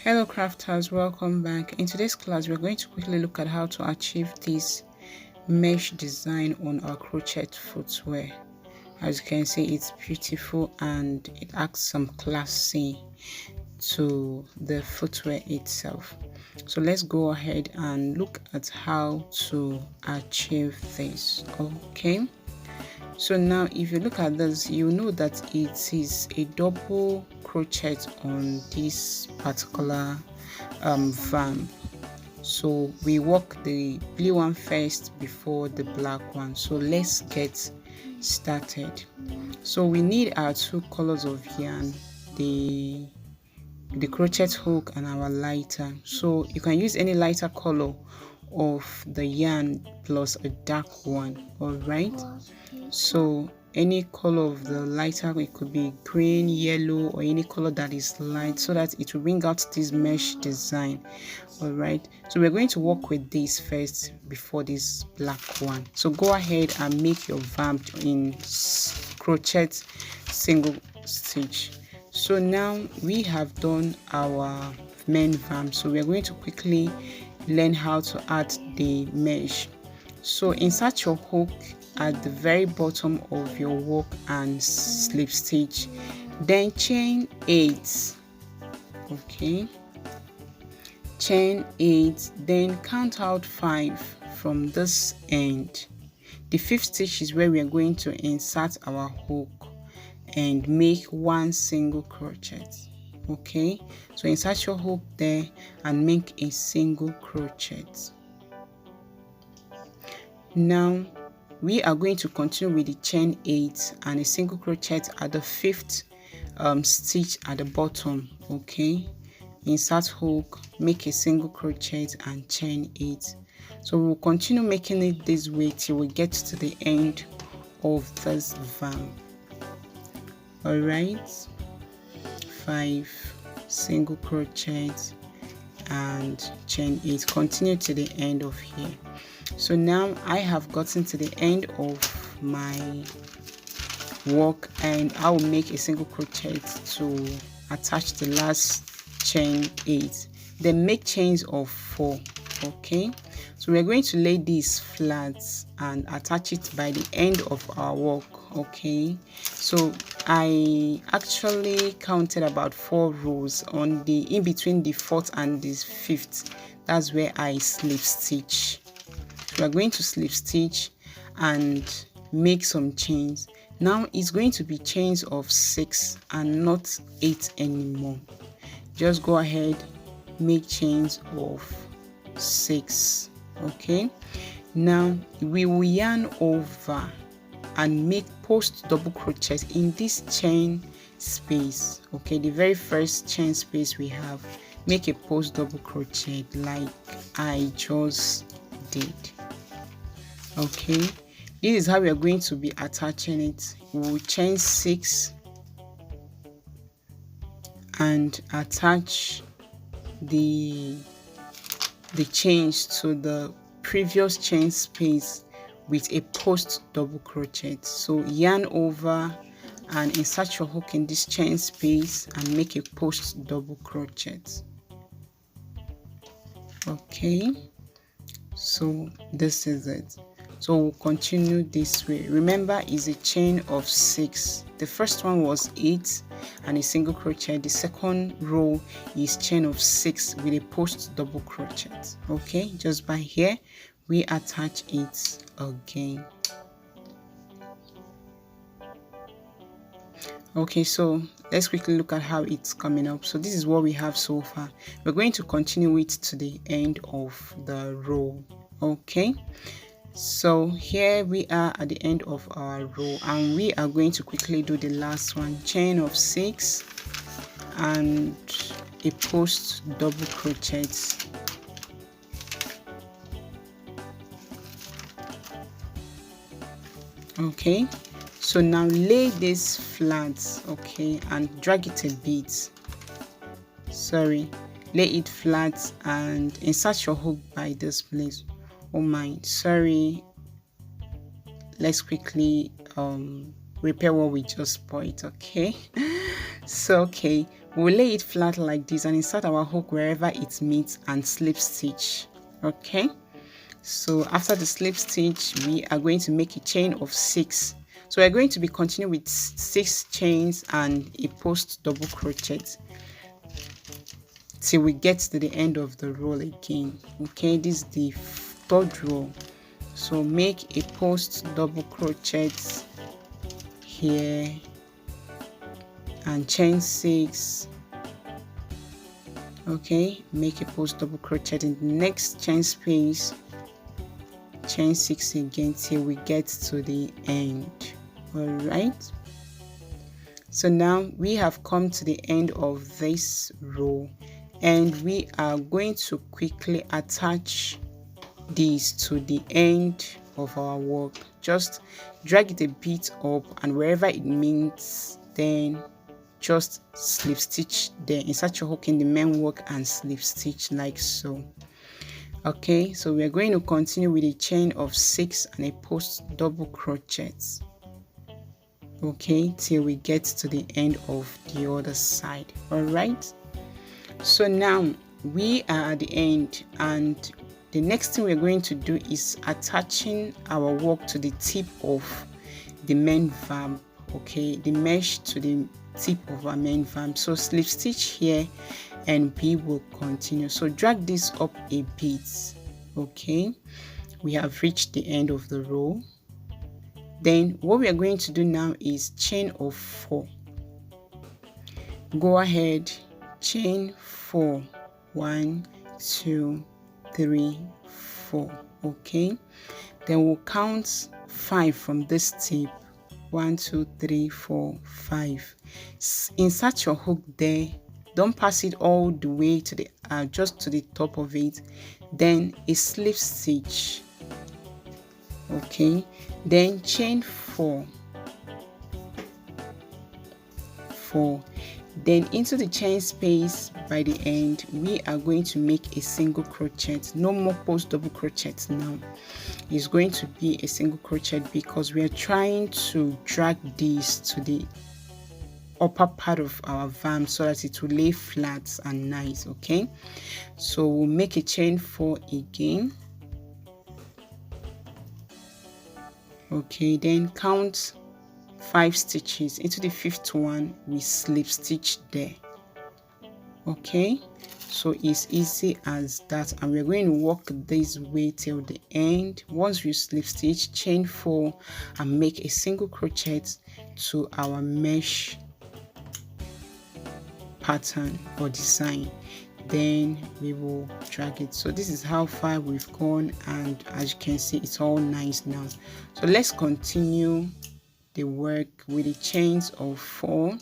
Hello crafters, welcome back. In today's class we're going to quickly look at how to achieve this mesh design on our crochet footwear. As you can see, it's beautiful and it adds some classy to the footwear itself. So let's go ahead and look at how to achieve this. Okay, so now if you look at this, you know that it is a double crochet on this particular vamp. So we work the blue one first before the black one. So let's get started. So we need our two colors of yarn, the crochet hook and our lighter. So you can use any lighter color of the yarn plus a dark one. All right, so any color of the lighter, it could be green, yellow, or any color that is light, so that it will bring out this mesh design. All right, so we're going to work with this first before this black one. So go ahead and make your vamp in crochet single stitch. So now we have done our main vamp, so we're going to quickly learn how to add the mesh. So insert your hook at the very bottom of your work and slip stitch, then chain 8. Okay, chain 8, then count out 5 from this end. The 5th stitch is where we are going to insert our hook and make one single crochet. Okay, so insert your hook there and make a single crochet. Now we are going to continue with the chain 8 and a single crochet at the 5th stitch at the bottom. Okay, insert hook, make a single crochet and chain 8. So we'll continue making it this way till we get to the end of this vamp. All right, 5 single crochet and chain 8. Continue to the end of here. So now I have gotten to the end of my work and I will make a single crochet to attach the last chain 8. Then make chains of 4. Okay, so we're going to lay these flat and attach it by the end of our work. Okay, so I actually counted about 4 rows on the in between the 4th and the 5th. That's where I slip stitch. So we're going to slip stitch and make some chains. Now it's going to be chains of 6 and not 8 anymore. Just go ahead, make chains of 6. Okay, now we will yarn over and make post double crochet in this chain space. Okay, the very first chain space we have, make a post double crochet like I just did. Okay, this is how we are going to be attaching it. We will chain 6 and attach the chains to the previous chain space with a post double crochet. So yarn over and insert your hook in this chain space and make a post double crochet. Okay, so this is it. So we'll continue this way. Remember, it's a chain of 6. The first one was 8 and a single crochet. The second row is chain of 6 with a post double crochet. Okay, just by here we attach it again. Okay, so let's quickly look at how it's coming up. So this is what we have so far. We're going to continue it to the end of the row. Okay, so here we are at the end of our row and we are going to quickly do the last one, chain of 6 and a post double crochet. Okay, so now lay this flat, okay, and drag it a bit. Sorry, lay it flat and insert your hook by this place. Oh my, sorry, let's quickly repair what we just spoiled. Okay, So okay, we'll lay it flat like this and insert our hook wherever it meets and slip stitch. Okay, so after the slip stitch we are going to make a chain of 6. So we're going to be continuing with 6 chains and a post double crochet till we get to the end of the row again. Okay, this is the 3rd row. So make a post double crochet here and chain 6. Okay, make a post double crochet in the next chain space, chain 6 again till we get to the end. All right, so now we have come to the end of this row and we are going to quickly attach these to the end of our work. Just drag it a bit up and wherever it meets, then just slip stitch there, insert your hook in the main work and slip stitch like so. Okay, so we are going to continue with a chain of 6 and a post double crochet, okay, till we get to the end of the other side. All right, so now we are at the end and the next thing we're going to do is attaching our work to the tip of the main vamp. Okay, the mesh to the tip of our main vamp. So slip stitch here and we will continue. So drag this up a bit. Okay, we have reached the end of the row. Then what we are going to do now is chain of 4. Go ahead, chain 4, 1, 2, 3, 4. Okay, then we'll count 5 from this tip. 1, 2, 3, 4, 5. Insert your hook there. Don't pass it all the way to the just to the top of it. Then a slip stitch. Okay, then chain 4, 4. Then into the chain space by the end we are going to make a single crochet. No more post double crochet now. It's going to be a single crochet because we are trying to drag this to the upper part of our vamp so that it will lay flat and nice. Okay, so we'll make a chain 4 again. Okay, then count 5 stitches. Into the 5th one we slip stitch there. Okay, so it's easy as that and we're going to walk this way till the end. Once you slip stitch, chain 4 and make a single crochet to our mesh pattern or design, then we will drag it. So this is how far we've gone and as you can see it's all nice now. So let's continue the work with the chains of 4,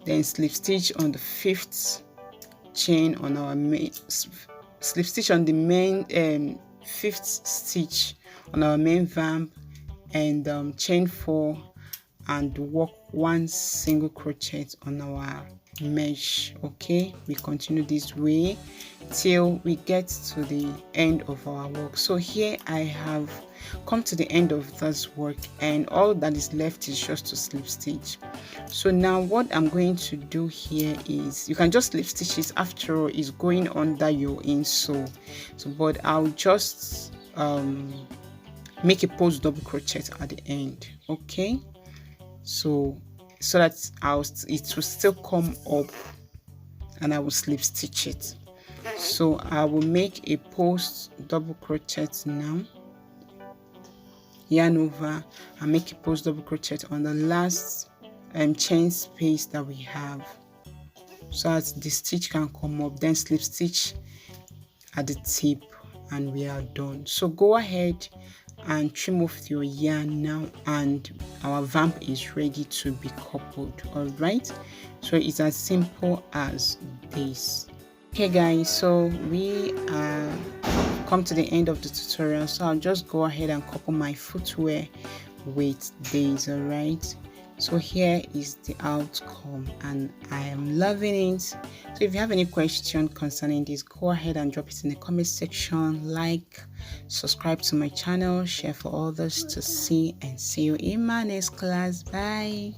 then slip stitch on the 5th chain on our main, slip stitch on the main 5th stitch on our main vamp and chain 4 and work 1 single crochet on our mesh. Okay, we continue this way till we get to the end of our work. So here I have come to the end of this work and all that is left is just to slip stitch. So now what I'm going to do here is, you can just slip stitch it, after all is going under your insole. So but I'll just make a post double crochet at the end. Okay, so that it will still come up and I will slip stitch it. So I will make a post double crochet now, yarn over and make a post double crochet on the last chain space that we have so that the stitch can come up, then slip stitch at the tip and we are done. So go ahead and trim off your yarn now and our vamp is ready to be coupled. All right, so it's as simple as this. Okay guys, so we come to the end of the tutorial, so I'll just go ahead and couple my footwear with these. All right, so here is the outcome and I am loving it. So if you have any question concerning this, go ahead and drop it in the comment section. Like, subscribe to my channel, share for others to see, and see you in my next class. Bye.